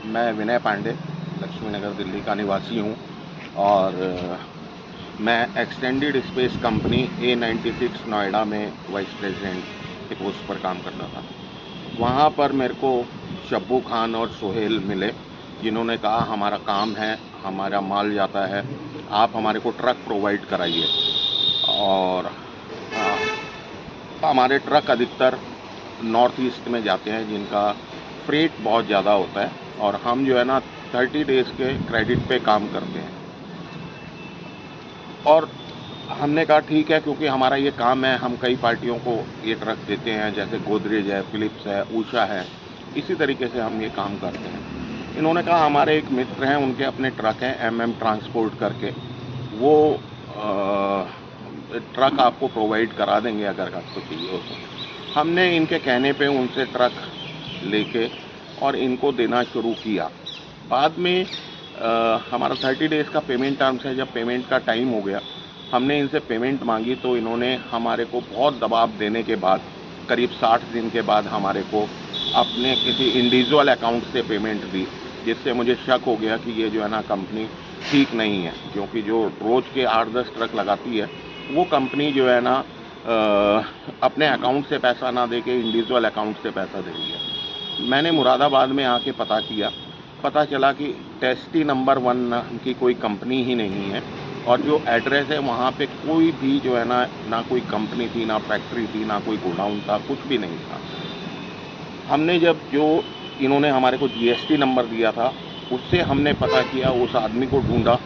मैं विनय पांडे लक्ष्मी नगर दिल्ली का निवासी हूँ और मैं extended space company A96 Noida में वाइस प्रेसिडेंट के पोस्ट पर काम करता था। वहाँ पर मेरे को शब्बू खान और सोहेल मिले, जिन्होंने कहा हमारा काम है, हमारा माल जाता है, आप हमारे को ट्रक प्रोवाइड कराइए। और हमारे ट्रक अधिकतर नॉर्थ ईस्ट में जाते हैं, जिनका फ्रेट बहुत ज़्यादा होता है और हम जो है ना 30 डेज़ के क्रेडिट पे काम करते हैं। और हमने कहा ठीक है, क्योंकि हमारा ये काम है, हम कई पार्टियों को ये ट्रक देते हैं, जैसे गोदरेज है, फिलिप्स है, ऊषा है, इसी तरीके से हम ये काम करते हैं। इन्होंने कहा हमारे एक मित्र हैं, उनके अपने ट्रक हैं MM ट्रांसपोर्ट करके, वो ट्रक आपको प्रोवाइड करा देंगे अगर आपको चाहिए हो तो। हमने इनके कहने पे उनसे ट्रक लेके और इनको देना शुरू किया। बाद में हमारा 30 डेज़ का पेमेंट टर्म्स है। जब पेमेंट का टाइम हो गया, हमने इनसे पेमेंट मांगी तो इन्होंने हमारे को बहुत दबाव देने के बाद करीब 60 दिन के बाद हमारे को अपने किसी इंडिविजुअल अकाउंट से पेमेंट दी, जिससे मुझे शक हो गया कि ये जो है ना कंपनी ठीक नहीं है, क्योंकि जो रोज़ के 8-10 ट्रक लगाती है वो कंपनी जो है ना अपने अकाउंट से पैसा ना दे के इंडिविजुअल अकाउंट से पैसा दे रही है। मैंने मुरादाबाद में आके पता किया, पता चला कि टेस्टी नंबर 1 नाम की कोई कंपनी ही नहीं है और जो एड्रेस है वहाँ पे कोई भी जो है ना कोई कंपनी थी, ना फैक्ट्री थी, ना कोई गोडाउन था, कुछ भी नहीं था। हमने जब जो इन्होंने हमारे को GST नंबर दिया था, उससे हमने पता किया, उस आदमी को ढूंढा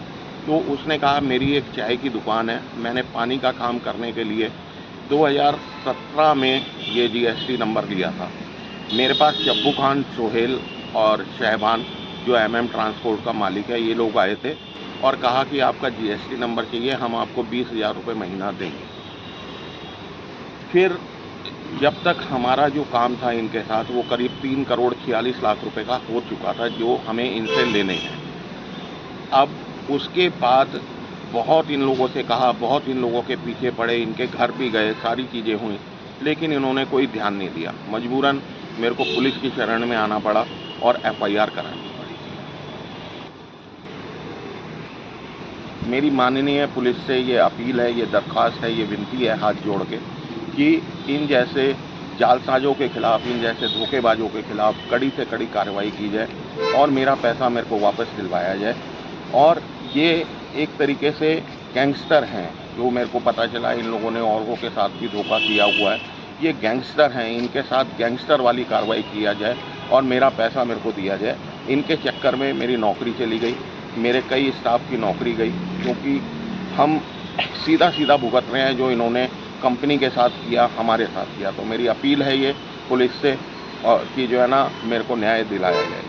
तो उसने कहा मेरी एक चाय की दुकान है, मैंने पानी का काम करने के लिए 2017 में ये GST नंबर लिया था। मेरे पास शब्बू खान, सोहेल और शहबान जो MM ट्रांसपोर्ट का मालिक है, ये लोग आए थे और कहा कि आपका GST नंबर चाहिए, हम आपको 20,000 रुपये महीना देंगे। फिर जब तक हमारा जो काम था इनके साथ, वो करीब 3 करोड़ 46 लाख रुपए का हो चुका था, जो हमें इनसे लेने हैं। अब उसके बाद बहुत इन लोगों से कहा, बहुत इन लोगों के पीछे पड़े, इनके घर भी गए, सारी चीज़ें हुई, लेकिन इन्होंने कोई ध्यान नहीं दिया। मजबूरन मेरे को पुलिस की शरण में आना पड़ा और FIR करानी पड़ी। मेरी माननीय पुलिस से ये अपील है, ये दरख्वास्त है, ये विनती है हाथ जोड़ के कि इन जैसे जालसाजों के खिलाफ, इन जैसे धोखेबाजों के खिलाफ कड़ी से कड़ी कार्रवाई की जाए और मेरा पैसा मेरे को वापस दिलवाया जाए। और ये एक तरीके से गैंगस्टर हैं, जो मेरे को पता चला इन लोगों ने औरों के साथ भी धोखा किया हुआ है। ये गैंगस्टर हैं, इनके साथ गैंगस्टर वाली कार्रवाई किया जाए और मेरा पैसा मेरे को दिया जाए। इनके चक्कर में मेरी नौकरी चली गई, मेरे कई स्टाफ की नौकरी गई, क्योंकि हम सीधा भुगत रहे हैं जो इन्होंने कंपनी के साथ किया, हमारे साथ किया। तो मेरी अपील है ये पुलिस से और कि जो है ना मेरे को न्याय दिलाया जाए।